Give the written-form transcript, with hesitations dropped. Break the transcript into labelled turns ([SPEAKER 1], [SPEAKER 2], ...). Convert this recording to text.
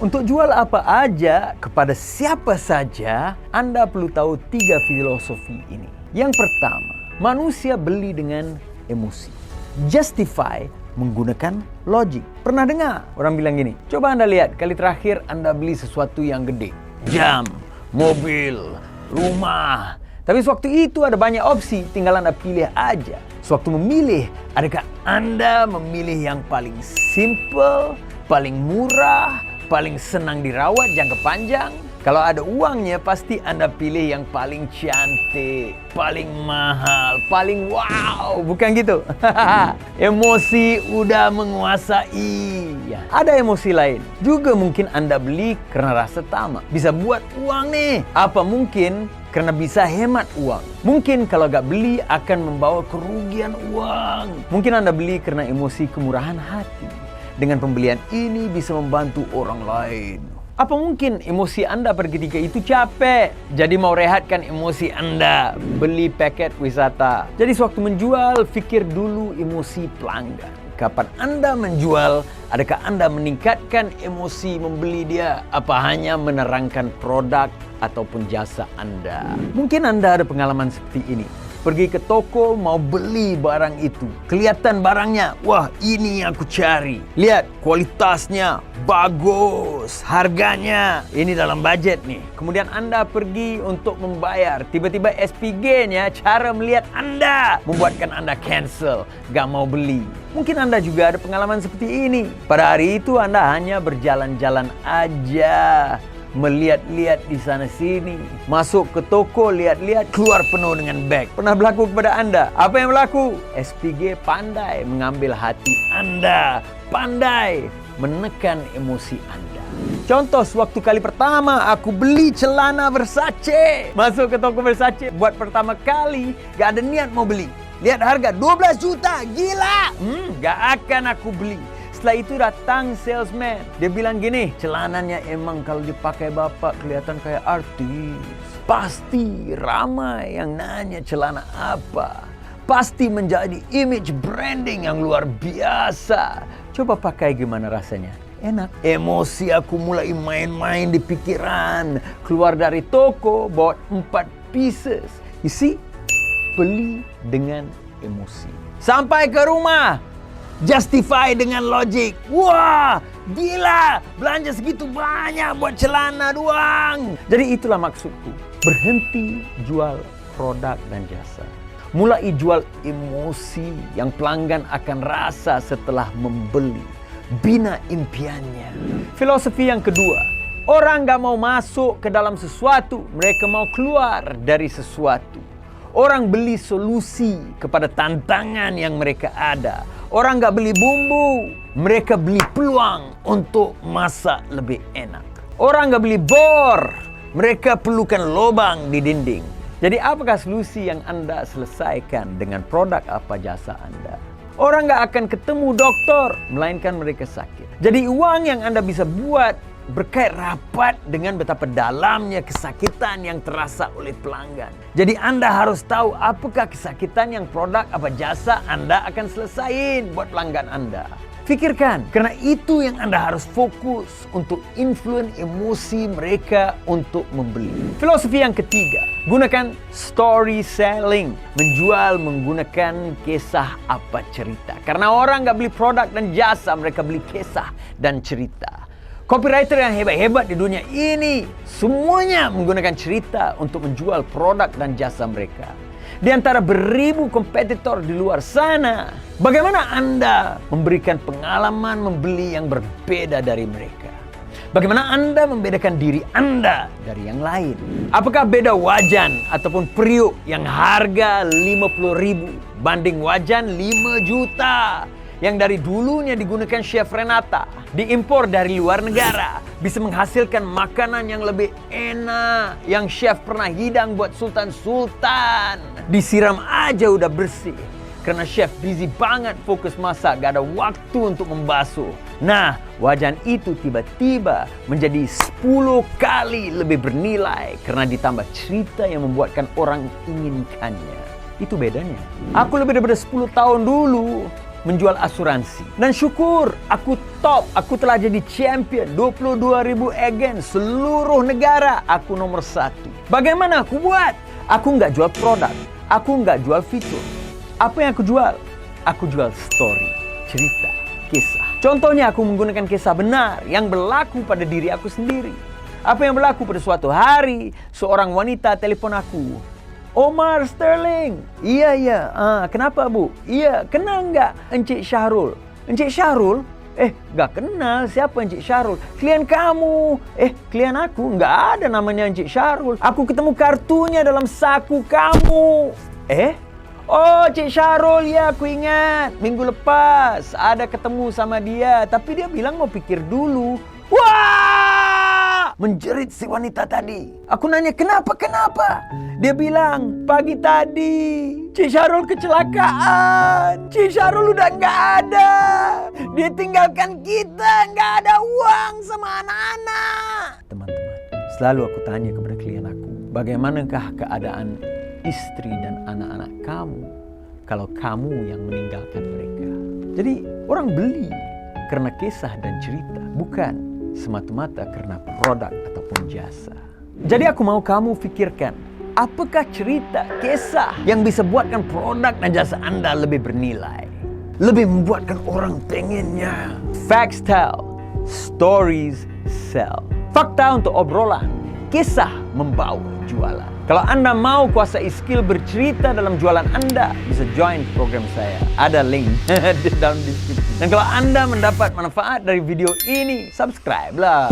[SPEAKER 1] Untuk jual apa aja kepada siapa saja, Anda perlu tahu 3 filosofi ini. Yang pertama, manusia beli dengan emosi. Justify menggunakan logik. Pernah dengar orang bilang gini, coba Anda lihat kali terakhir Anda beli sesuatu yang gede. Jam, mobil, rumah. Tapi sewaktu itu ada banyak opsi, tinggal Anda pilih aja. Sewaktu memilih, adakah Anda memilih yang paling simple, paling murah, paling senang dirawat jangka panjang? Kalau ada uangnya, pasti Anda pilih yang paling cantik, paling mahal, paling wow. Bukan gitu? Emosi udah menguasai. Ada emosi lain. Juga mungkin Anda beli karena rasa tamak. Bisa buat uang nih. Apa mungkin karena bisa hemat uang? Mungkin kalau gak beli akan membawa kerugian uang. Mungkin Anda beli karena emosi kemurahan hati. Dengan pembelian ini bisa membantu orang lain. Apa mungkin emosi Anda pada ketika itu capek? Jadi mau rehatkan emosi Anda, beli paket wisata. Jadi sewaktu menjual, fikir dulu emosi pelanggan. Kapan Anda menjual, adakah Anda meningkatkan emosi membeli dia? Apa hanya menerangkan produk ataupun jasa Anda? Mungkin Anda ada pengalaman seperti ini. Pergi ke toko mau beli barang itu. Kelihatan barangnya, wah ini yang aku cari. Lihat kualitasnya, bagus. Harganya, ini dalam budget nih. Kemudian Anda pergi untuk membayar. Tiba-tiba SPG-nya, cara melihat Anda membuatkan Anda cancel. Gak mau beli. Mungkin Anda juga ada pengalaman seperti ini. Pada hari itu Anda hanya berjalan-jalan aja. Melihat-lihat di sana sini, masuk ke toko, lihat-lihat, keluar penuh dengan bag. Pernah berlaku kepada Anda? Apa yang berlaku? SPG pandai mengambil hati Anda, pandai menekan emosi Anda. Contoh, sewaktu kali pertama aku beli celana Versace. Masuk ke toko Versace, buat pertama kali gak ada niat mau beli. Lihat harga 12 juta, gila. Gak akan aku beli. Setelah itu datang salesman. Dia bilang gini, celananya emang kalau dipakai bapak kelihatan kayak artis. Pasti ramai yang nanya celana apa. Pasti menjadi image branding yang luar biasa. Coba pakai gimana rasanya? Enak. Emosi aku mulai main-main di pikiran. Keluar dari toko, bawa 4 pieces. You see? Beli dengan emosi. Sampai ke rumah. Justify dengan logik. Wah, gila, belanja segitu banyak buat celana doang. Jadi itulah maksudku. Berhenti jual produk dan jasa. Mulai jual emosi yang pelanggan akan rasa setelah membeli. Bina impiannya. Filosofi yang kedua. Orang gak mau masuk ke dalam sesuatu. Mereka mau keluar dari sesuatu. Orang beli solusi kepada tantangan yang mereka ada. Orang gak beli bumbu, mereka beli peluang untuk masak lebih enak. Orang gak beli bor, mereka perlukan lubang di dinding. Jadi apakah solusi yang Anda selesaikan dengan produk apa jasa Anda? Orang gak akan ketemu dokter, melainkan mereka sakit. Jadi uang yang Anda bisa buat berkait rapat dengan betapa dalamnya kesakitan yang terasa oleh pelanggan. Jadi Anda harus tahu apakah kesakitan yang produk apa jasa Anda akan selesain buat pelanggan Anda. Pikirkan, karena itu yang Anda harus fokus untuk influence emosi mereka untuk membeli. Filosofi yang ketiga, gunakan story selling. Menjual menggunakan kisah apa cerita. Karena orang gak beli produk dan jasa, mereka beli kisah dan cerita. Copywriter yang hebat-hebat di dunia ini semuanya menggunakan cerita untuk menjual produk dan jasa mereka. Di antara beribu kompetitor di luar sana, bagaimana Anda memberikan pengalaman membeli yang berbeda dari mereka? Bagaimana Anda membedakan diri Anda dari yang lain? Apakah beda wajan ataupun periuk yang harga 50.000 banding wajan 5 juta? Yang dari dulunya digunakan Chef Renata, diimpor dari luar negara, bisa menghasilkan makanan yang lebih enak, yang chef pernah hidang buat sultan-sultan. Disiram aja udah bersih. Karena chef busy banget fokus masak, gak ada waktu untuk membasuh. Nah, wajan itu tiba-tiba menjadi 10 kali lebih bernilai karena ditambah cerita yang membuatkan orang inginkannya. Itu bedanya. Aku lebih daripada 10 tahun dulu menjual asuransi. Dan syukur, aku top. Aku telah jadi champion 22.000 agen seluruh negara. Aku nomor 1. Bagaimana aku buat? Aku nggak jual produk. Aku nggak jual fitur. Apa yang aku jual? Aku jual story, cerita, kisah. Contohnya aku menggunakan kisah benar yang berlaku pada diri aku sendiri. Apa yang berlaku pada suatu hari, seorang wanita telepon aku. Omar Sterling. Iya. Kenapa bu? Iya, kenal nggak Encik Syahrul? Encik Syahrul? Nggak kenal. Siapa Encik Syahrul? Klien kamu. Klien aku? Nggak ada namanya Encik Syahrul. Aku ketemu kartunya dalam saku kamu. Oh, Cik Syahrul, ya aku ingat. Minggu lepas ada ketemu sama dia. Tapi dia bilang mau pikir dulu. Wah! Menjerit si wanita tadi. Aku nanya, kenapa? Dia bilang, pagi tadi Cik Syahrul kecelakaan. Cik Syahrul udah nggak ada. Dia tinggalkan kita, nggak ada uang sama anak-anak. Teman-teman, selalu aku tanya kepada klien aku, bagaimanakah keadaan istri dan anak-anak kamu kalau kamu yang meninggalkan mereka? Jadi orang beli karena kisah dan cerita, bukan semata-mata karena produk ataupun jasa. Jadi aku mau kamu pikirkan, apakah cerita, kisah yang bisa buatkan produk dan jasa Anda lebih bernilai, lebih membuatkan orang pengennya? Facts tell, stories sell. Fakta untuk obrolan, kisah membawa jualan. Kalau Anda mau kuasai skill bercerita dalam jualan Anda, bisa join program saya. Ada link di dalam deskripsi. Dan kalau Anda mendapat manfaat dari video ini, subscribe lah.